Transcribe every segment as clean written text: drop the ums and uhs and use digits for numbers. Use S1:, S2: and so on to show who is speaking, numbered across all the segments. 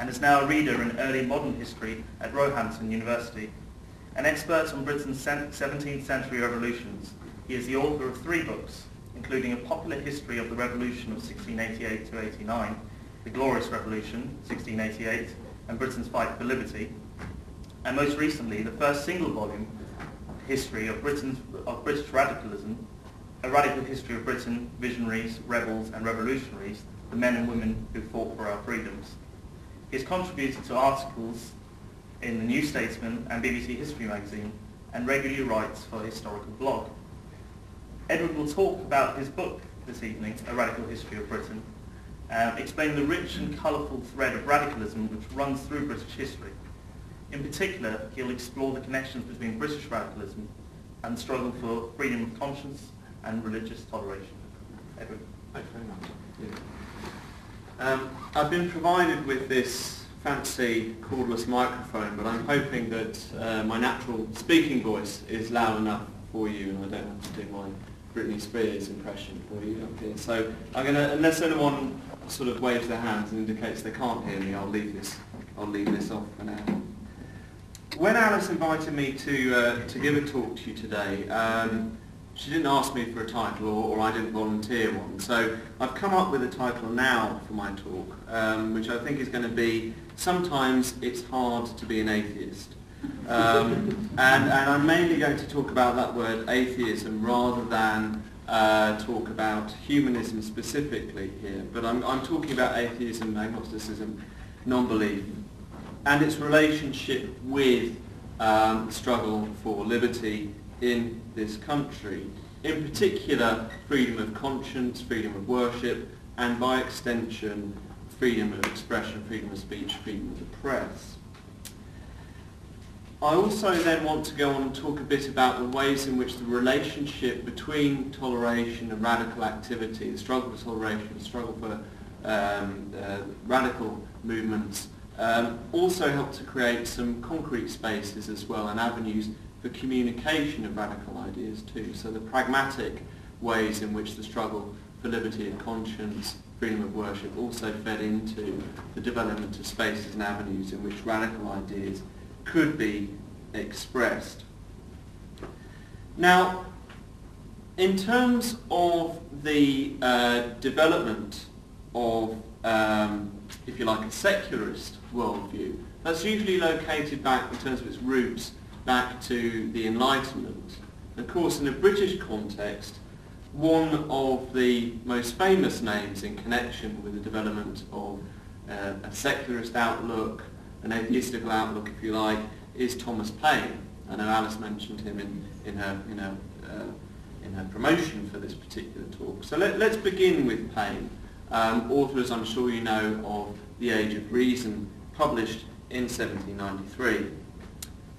S1: and is now a reader in early modern history at Roehampton University. An expert on Britain's 17th century revolutions, he is the author of 3 books, including A Popular History of the Revolution of 1688 to 89, The Glorious Revolution, 1688, and Britain's Fight for Liberty, and most recently the first single-volume history of British radicalism, A Radical History of Britain, Visionaries, Rebels and Revolutionaries, the men and women who fought for our freedoms. He has contributed to articles in the New Statesman and BBC History magazine, and regularly writes for a historical blog. Edward will talk about his book this evening, A Radical History of Britain, explaining the rich and colourful thread of radicalism which runs through British history. In particular, he'll explore the connections between British radicalism and the struggle for freedom of conscience and religious toleration. Edward.
S2: Thanks very much. Yeah. I've been provided with this fancy cordless microphone, but I'm hoping that my natural speaking voice is loud enough for you and I don't have to do my Britney Spears impression for you up here. So I'm going to, unless anyone sort of waves their hands and indicates they can't hear me, I'll leave this off for now. When Alice invited me to give a talk to you today, she didn't ask me for a title, or I didn't volunteer one. So I've come up with a title now for my talk, which I think is going to be Sometimes It's Hard to Be an Atheist. And I'm mainly going to talk about that word atheism rather than talk about humanism specifically here. But I'm talking about atheism, agnosticism, non-belief, and its relationship with the struggle for liberty in this country. In particular, freedom of conscience, freedom of worship, and by extension, freedom of expression, freedom of speech, freedom of the press. I also then want to go on and talk a bit about the ways in which the relationship between toleration and radical activity, the struggle for toleration, the struggle for radical movements, also help to create some concrete spaces as well and avenues for communication of radical ideas too. So the pragmatic ways in which the struggle for liberty of conscience, freedom of worship also fed into the development of spaces and avenues in which radical ideas could be expressed. Now, in terms of the development of, if you like, a secularist worldview, that's usually located back, in terms of its roots, back to the Enlightenment. Of course, in a British context, one of the most famous names in connection with the development of a secularist outlook, an atheistical outlook, if you like, is Thomas Paine. I know Alice mentioned him in her promotion for this particular talk. So let's begin with Paine, author, as I'm sure you know, of The Age of Reason, published in 1793.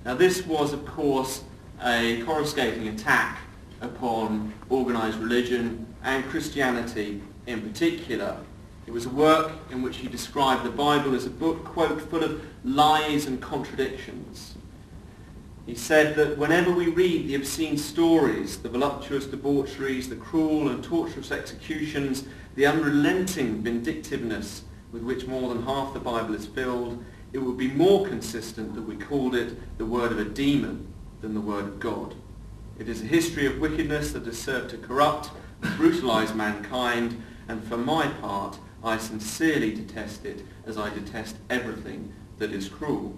S2: Now this was, of course, a coruscating attack upon organised religion and Christianity in particular. It was a work in which he described the Bible as a book, quote, full of lies and contradictions. He said that whenever we read the obscene stories, the voluptuous debaucheries, the cruel and torturous executions, the unrelenting vindictiveness with which more than half the Bible is filled, it would be more consistent that we called it the word of a demon than the word of God. It is a history of wickedness that has served to corrupt and brutalise mankind, and for my part, I sincerely detest it as I detest everything that is cruel.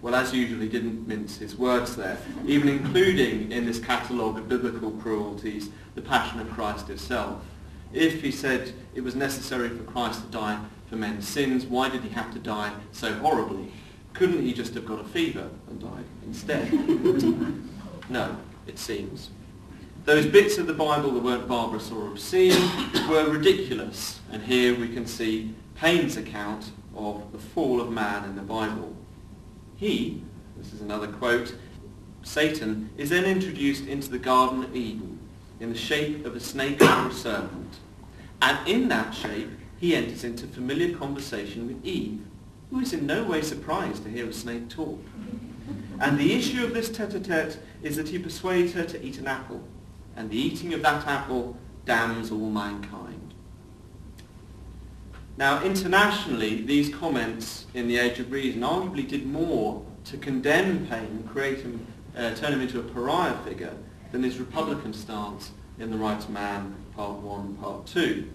S2: Well, as usual, he didn't mince his words there, even including in this catalogue of biblical cruelties, the Passion of Christ itself. If, he said, it was necessary for Christ to die for men's sins, why did he have to die so horribly? Couldn't he just have got a fever and died instead? No, it seems. Those bits of the Bible that weren't barbarous or obscene were ridiculous, and here we can see Paine's account of the fall of man in the Bible. He, this is another quote, Satan is then introduced into the Garden of Eden in the shape of a snake or a serpent, and in that shape he enters into familiar conversation with Eve, who is in no way surprised to hear a snake talk. And the issue of this tete-a-tete is that he persuades her to eat an apple, and the eating of that apple damns all mankind. Now, internationally, these comments in the Age of Reason arguably did more to condemn Paine and create him, turn him into a pariah figure than his Republican stance in The Right of Man, Part 1 and Part 2.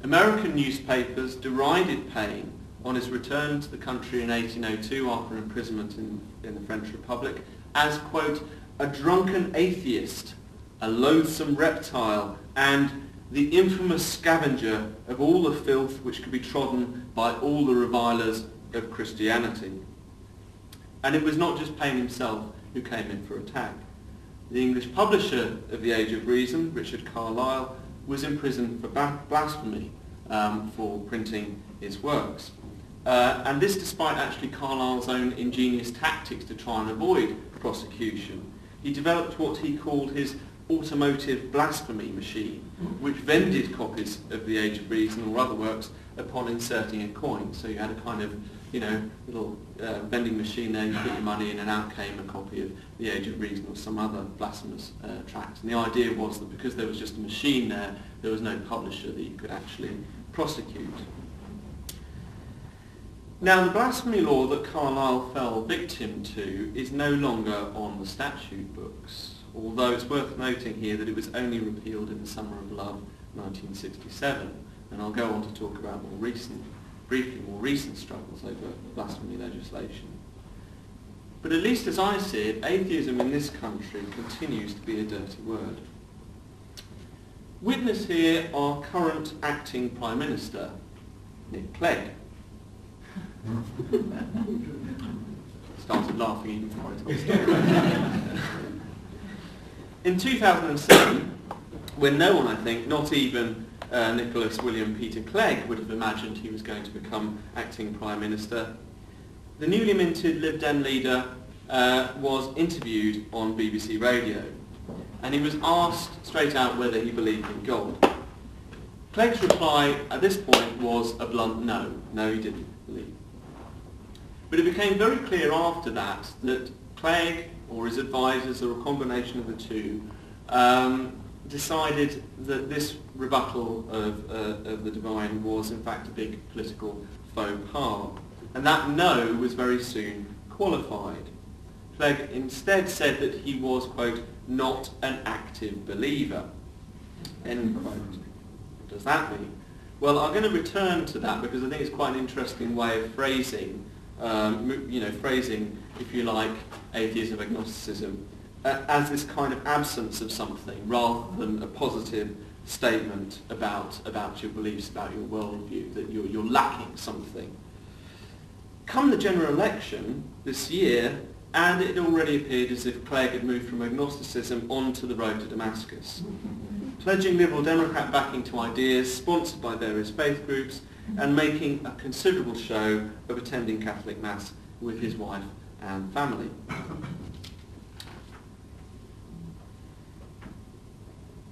S2: American newspapers derided Paine on his return to the country in 1802 after imprisonment in the French Republic as, quote, a drunken atheist, a loathsome reptile, and the infamous scavenger of all the filth which could be trodden by all the revilers of Christianity. And it was not just Paine himself who came in for attack. The English publisher of The Age of Reason, Richard Carlile, was imprisoned for blasphemy for printing his works. And this despite actually Carlyle's own ingenious tactics to try and avoid prosecution. He developed what he called his automotive blasphemy machine, which vended copies of The Age of Reason or other works upon inserting a coin. So you had a kind of, little vending machine there, you put your money in and out came a copy of The Age of Reason or some other blasphemous tract. And the idea was that because there was just a machine there was no publisher that you could actually prosecute. Now, the blasphemy law that Carlile fell victim to is no longer on the statute books, although it's worth noting here that it was only repealed in the Summer of Love 1967, and I'll go on to talk about more recent struggles over blasphemy legislation. But at least as I see it, atheism in this country continues to be a dirty word. Witness here our current acting Prime Minister, Nick Clegg. Started laughing even before I started. In 2007, when no one, I think, not even Nicholas William Peter Clegg would have imagined he was going to become acting Prime Minister, the newly minted Lib Dem leader was interviewed on BBC Radio, and he was asked straight out whether he believed in God. Clegg's reply at this point was a blunt no. No, he didn't believe. But it became very clear after that Clegg, or his advisors, or a combination of the two, decided that this rebuttal of the divine was in fact a big political faux pas. And that no was very soon qualified. Clegg instead said that he was, quote, not an active believer, end quote. What does that mean? Well, I'm going to return to that because I think it's quite an interesting way of phrasing, phrasing, if you like, atheism, agnosticism, as this kind of absence of something rather than a positive statement about your beliefs, about your worldview, that you're lacking something. Come the general election this year, and it already appeared as if Clegg had moved from agnosticism onto the road to Damascus, pledging Liberal Democrat backing to ideas sponsored by various faith groups and making a considerable show of attending Catholic Mass with his wife and family.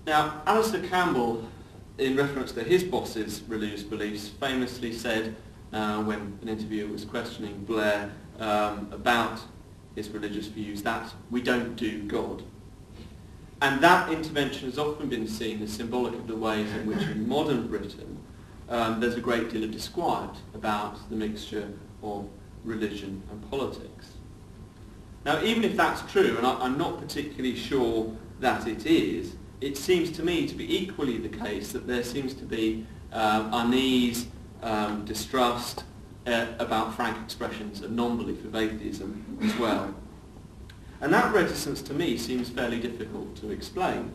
S2: Now, Alistair Campbell, in reference to his boss's religious beliefs, famously said, when an interviewer was questioning Blair about his religious views, that we don't do God. And that intervention has often been seen as symbolic of the ways in which in modern Britain there's a great deal of disquiet about the mixture of religion and politics. Now, even if that's true, and I'm not particularly sure that it is, it seems to me to be equally the case that there seems to be unease, distrust about frank expressions of non-belief of atheism as well. And that reticence to me seems fairly difficult to explain.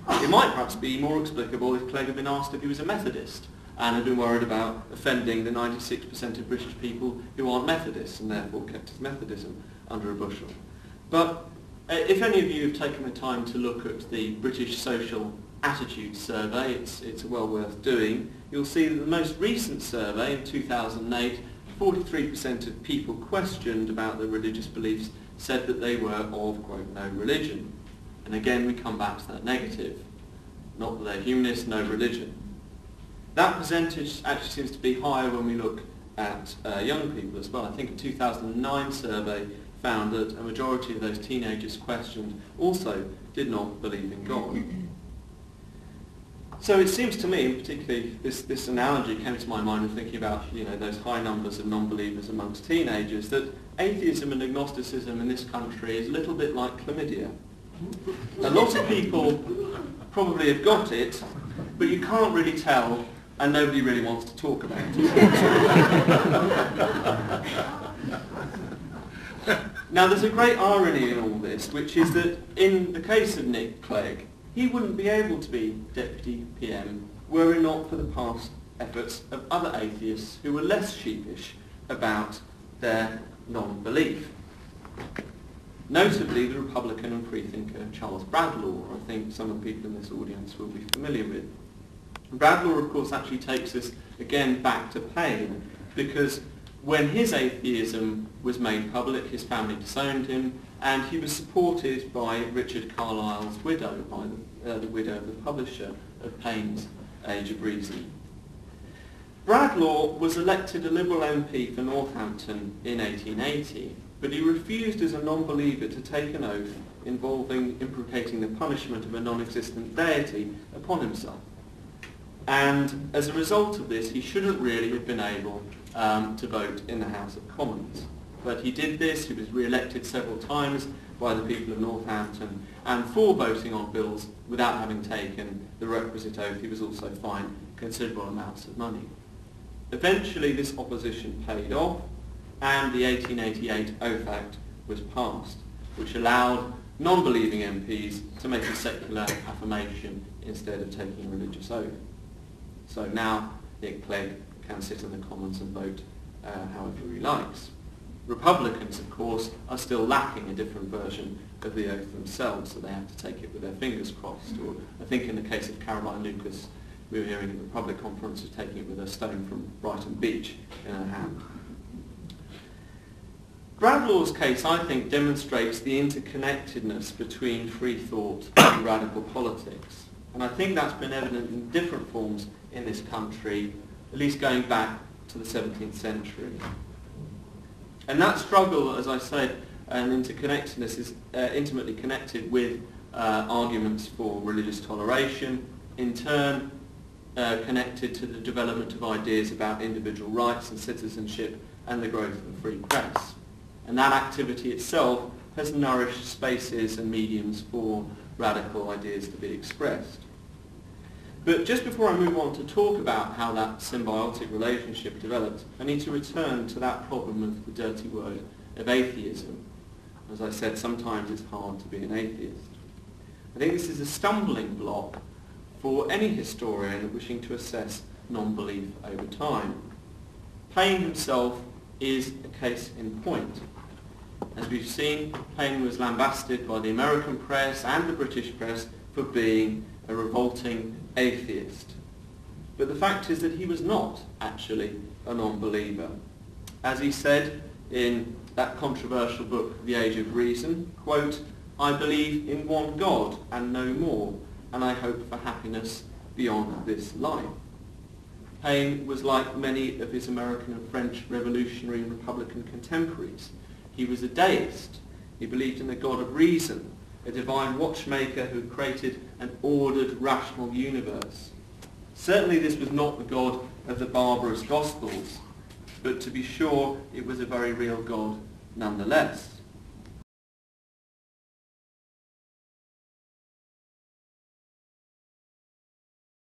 S2: It might perhaps be more explicable if Clegg had been asked if he was a Methodist and had been worried about offending the 96% of British people who aren't Methodists and therefore kept his Methodism under a bushel. But if any of you have taken the time to look at the British Social Attitude Survey, it's well worth doing, you'll see that the most recent survey in 2008, 43% of people questioned about their religious beliefs said that they were of, quote, no religion. And again, we come back to that negative. Not that they're humanists, no religion. That percentage actually seems to be higher when we look at young people as well. I think a 2009 survey found that a majority of those teenagers questioned also did not believe in God. So it seems to me, particularly this analogy came to my mind in thinking about those high numbers of non-believers amongst teenagers, that atheism and agnosticism in this country is a little bit like chlamydia. A lot of people probably have got it, but you can't really tell, and nobody really wants to talk about it. Now there's a great irony in all this, which is that in the case of Nick Clegg, he wouldn't be able to be Deputy PM were it not for the past efforts of other atheists who were less sheepish about their non-belief. Notably the Republican and freethinker Charles Bradlaugh, I think some of the people in this audience will be familiar with. Bradlaugh, of course, actually takes us again back to Paine, because when his atheism was made public, his family disowned him, and he was supported by Richard Carlyle's widow, by the widow of the publisher of Paine's Age of Reason. Bradlaugh was elected a Liberal MP for Northampton in 1880, but he refused as a non-believer to take an oath involving imprecating the punishment of a non-existent deity upon himself. And as a result of this, he shouldn't really have been able to vote in the House of Commons. But he did this, he was re-elected several times by the people of Northampton, and for voting on bills without having taken the requisite oath, he was also fined considerable amounts of money. Eventually this opposition paid off, and the 1888 Oath Act was passed, which allowed non-believing MPs to make a secular affirmation instead of taking a religious oath. So now Nick Clegg can sit in the Commons and vote however he likes. Republicans, of course, are still lacking a different version of the oath themselves, so they have to take it with their fingers crossed. Or I think in the case of Caroline Lucas, we were hearing at the Republic Conference, of taking it with a stone from Brighton Beach in her hand. Bradlaugh's case, I think, demonstrates the interconnectedness between free thought and radical politics. And I think that's been evident in different forms in this country, at least going back to the 17th century. And that struggle, as I said, and interconnectedness is intimately connected with arguments for religious toleration, in turn connected to the development of ideas about individual rights and citizenship and the growth of the free press. And that activity itself has nourished spaces and mediums for radical ideas to be expressed. But just before I move on to talk about how that symbiotic relationship developed, I need to return to that problem of the dirty word of atheism. As I said, sometimes it's hard to be an atheist. I think this is a stumbling block for any historian wishing to assess non-belief over time. Paine himself is a case in point. As we've seen, Paine was lambasted by the American press and the British press for being a revolting atheist. But the fact is that he was not actually a non-believer. As he said in that controversial book, The Age of Reason, quote, "I believe in one God and no more, and I hope for happiness beyond this life." Paine was like many of his American and French revolutionary and Republican contemporaries. He was a deist. He believed in the God of reason, a divine watchmaker who created an ordered, rational universe. Certainly this was not the God of the barbarous Gospels, but to be sure, it was a very real God nonetheless.